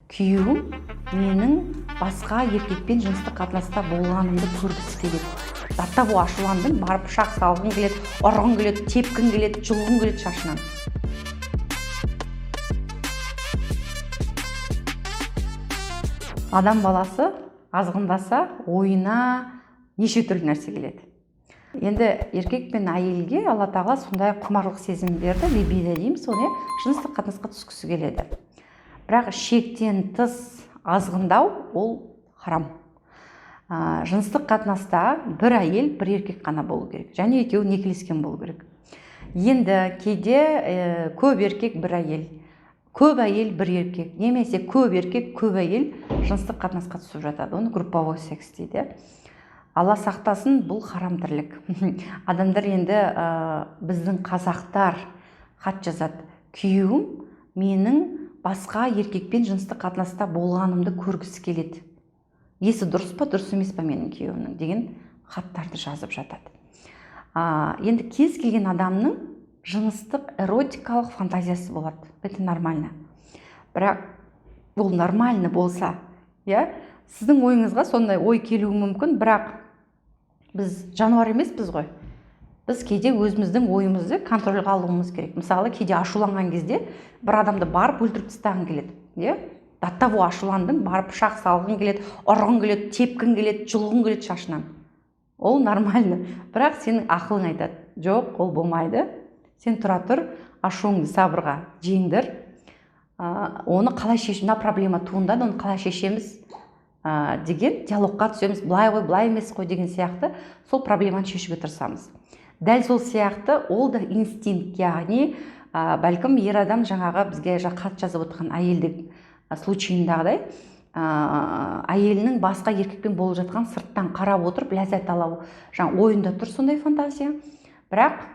күйеуім менің басқа еркекпен жыныстық қатынаста болғанымды көргісі келеді. Заттап ашуландым, барып пышақ салғым келеді, ұрғым келеді, тепкім келеді, жұлғым келеді шашынан. Адам баласы азғындаса ойына неше түрлі нәрсе келеді. Енді еркек пен әйелге Алла тағала сондай құмарлық сезім берді, либидо дейміз, соны жыныстық қатынасқа түскісі келеді. Бірақ шектен тыс азғындау ол харам. Жыныстық қатынаста бір әйел, бір еркек қана болу керек. Және екеуі некелескен болу керек. Енді кейде көп еркек, бір әйел, көп әйел, бір еркек, немесе көп еркек, көп әйел жыныстық қатынасқа түсіп жатады. Оны групповой секс дейді. Алла сақтасын, бұл харам тірлік. Адамдар енді біздің қазақтар хат жазады. Күйеуім менің басқа еркекпен жыныстық қатынаста болғанымды көргісі келеді. Есі дұрыс па, дұрыс емес па менің күйеуімнің деген хаттарды жазып жатады. Енді кез келген адамның жыныстық эротикалық фантазиясы болады. Это нормально. Бірақ бұл нормально болса, сіздің ойыңызға сондай ой келуі мүмкін, бірақ біз жануар емеспіз ғой. Біз кейде өзіміздің ойымызды контрольға алуымыз керек. Мысалы, кейде ашуланған кезде бір адамды барып өлтіріп тастағың келеді. Даттап ашуландың, барып пышақ салғың келеді, ұрғың келеді, тепкің келеді, жұлғың келеді шашынан. Ол нормально. Бірақ сенің ақылың айтады. Жоқ, ол болмайды. Сен тұра тұр, ашуыңды сабырға жеңдір. Оны қалай шешуіне проблема туындады, оны қалай шешеміз деген диалогқа түсеміз. Былай ғой, былай емес қой деген сияқты сол проблеманы шешуге тырысамыз. Дәл сол сияқты ол да инстинкт, яғни бәлкім ер адам жаңағы бізге хат жазып отырған әйелдің случайындағыдай әйелінің басқа еркекпен болып жатқан сырттан қарап отырып ләззат алу, жаңа ойында тұр сондай фантазия. Бірақ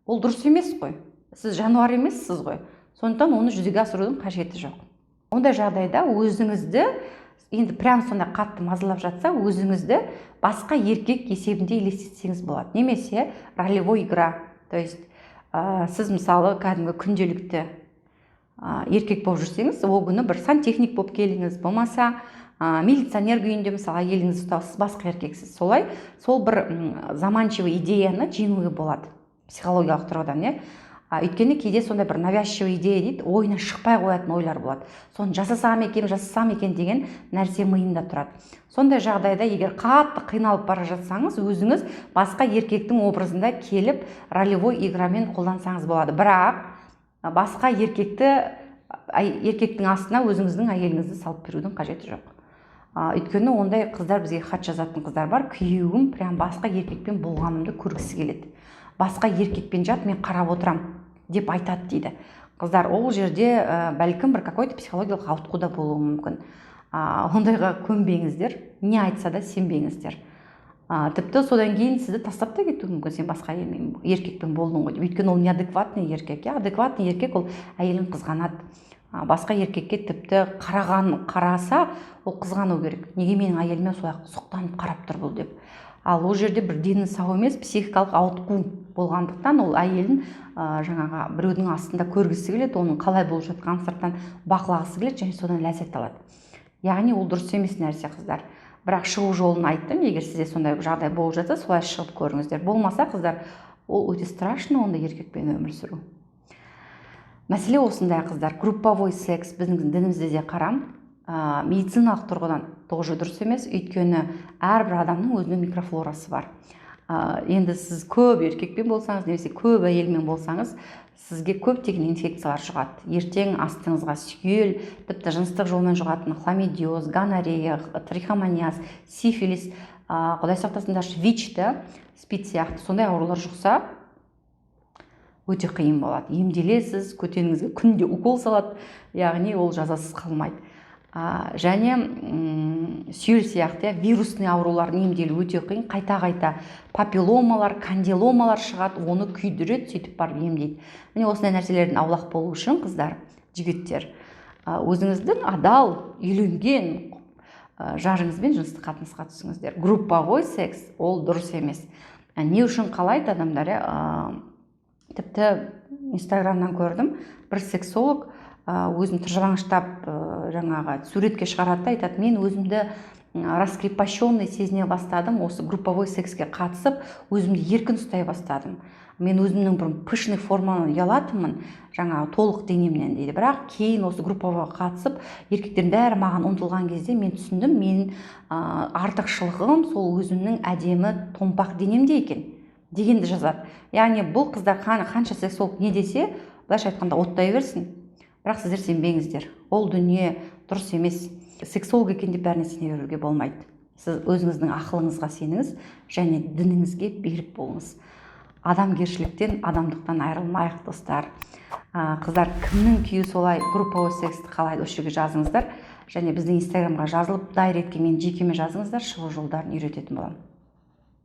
ол дұрыс емес қой. Сіз жануар емессіз ғой. Сондықтан оны жүзеге асырудың қажеті жоқ. Ондай жағдайда өзіңізді енді прям сондай қатты мазалап жатса, өзіңізді басқа еркек есебінде елестетсеңіз болады. Немесе ролевой игра. То есть сіз мысалы кәдімгі күнделікті еркек болып жүрсеңіз, ол күні бір сантехник болып келіңіз, болмаса милиционер күйінде мысалы әйеліңізді ұстап, басқа еркексіз. Солай, сол бір заманчивый идеяны жеңуге болады психологиялық тұрғыдан. Өйткені кейде сондай бір навязчивый идея дейді, ойына шықпай қоятын ойлар болады. Соны жасасам екен деген нәрсе миында тұрады. Сондай жағдайда егер қатты қиналып бара жатсаңыз, өзіңіз басқа еркектің образында келіп, ролевой играмен қолдансаңыз болады. Бірақ басқа еркектің астына өзіңіздің әйеліңізді салып берудің қажеті жоқ. Өйткені ондай қыздар, бізге хат жазатын қыздар бар, күйеуім прям басқа еркекпен болғанымды көргісі келеді. Басқа еркекпен жат, мен қарап отырам деп айтады дейді. Қыздар, ол жерде бәлкім бір какой-то психологиялық ауытқуда болуы мүмкін. Ондайға көнбеңіздер, не айтса да сенбеңіздер. Тіпті содан кейін сізді тастап та кетуі мүмкін, сен басқа еркекпен болдың ғой деп. Өйткені ол неадекватный еркек. Адекватный еркек ол әйелін қызғанады. Басқа еркекке тіпті қараса, ол қызғану керек. Неге менің әйеліме солай сұқтанып қарап тұр бұл деп. Ал ол жерде бір дені сау емес, психикалық ауытқу болғандықтан ол әйелін жаңағы біреудің астында көргісі келеді, оның қалай болып жатқанын сырттан бақылағысы келеді және содан ләззат алады. Яғни ол дұрыс емес нәрсе, қыздар. Бірақ шығу жолын айттым, егер сізде сондай жағдай болып жатса, солай шығып көріңіздер. Болмаса, қыздар, ол өте страшно, онда еркекпен өмір сүру. Мәселе осындай, қыздар. Групповой секс біздің дінімізде де қарам. Медициналық тұрғыдан тоже дұрыс емес, өйткені әрбір адамның өзінің микрофлорасы бар. Енді сіз көп еркекпен болсаңыз, немесе көп әйелмен болсаңыз, сізге көптеген инфекциялар жұғады. Ертең астыңызға сүйел, тіпті жыныстық жолмен жұғатын хламидиоз, гонорея, трихомониаз, сифилис, құдай сақтасындар, ВИЧ, спид сияқты сондай аурулар жұқса, өте қиын болады. Емделесіз, көтеніңізге күнде укол салады, яғни ол жазасыз қалмайды. Және сүйел сияқты вирусный аурулардың емделу өте қиын, қайта-қайта папилломалар, кандиломалар шығады, оны күйдіреді, сөйтіп барып емдейді. Міне осындай нәрселерден аулақ болу үшін, қыздар, жігіттер, өзіңіздің адал, үйленген жарыңызбен жыныстық қатынасқа түсіңіздер. Групповой секс ол дұрыс емес. Не үшін қалайды адамдар? Тіпті Инстаграмнан көрдім, бір сексолог өзін тыржалаңыштап жаңағы суретке шығарады да айтады, мен өзімді раскрепощенный сезіне бастадым, осы групповой секске қатысып өзімді еркін ұстай бастадым. Мен өзімнің бір пышный форманы ұялатынмын, жаңағы толық денемнен дейді. Бірақ кейін осы групповаға қатысып еркектердің бәрі маған ұмтылған кезде мен түсіндім, мен артықшылығым сол өзімнің әдемі томпақ денемде екен дегенді жазады. Яғни бұл қыздар қанша сексолог не десе, былайша айтқанда оттай берсін, бірақ сіздер сенбеңіздер, ол дүние дұрыс емес. Сексолог екен деп бәріне сене беруге болмайды. Сіз өзіңіздің ақылыңызға сеніңіз және дініңізге берік болыңыз. Адамгершіліктен, адамдықтан айырылмайық, достар. Қыздар, кімнің күйі солай групповой сексті қалайды, осы жерге жазыңыздар. Және біздің инстаграмға жазылып, дайректке мен жекеме жазыңыздар, шығу жолдарын үйрететін боламын.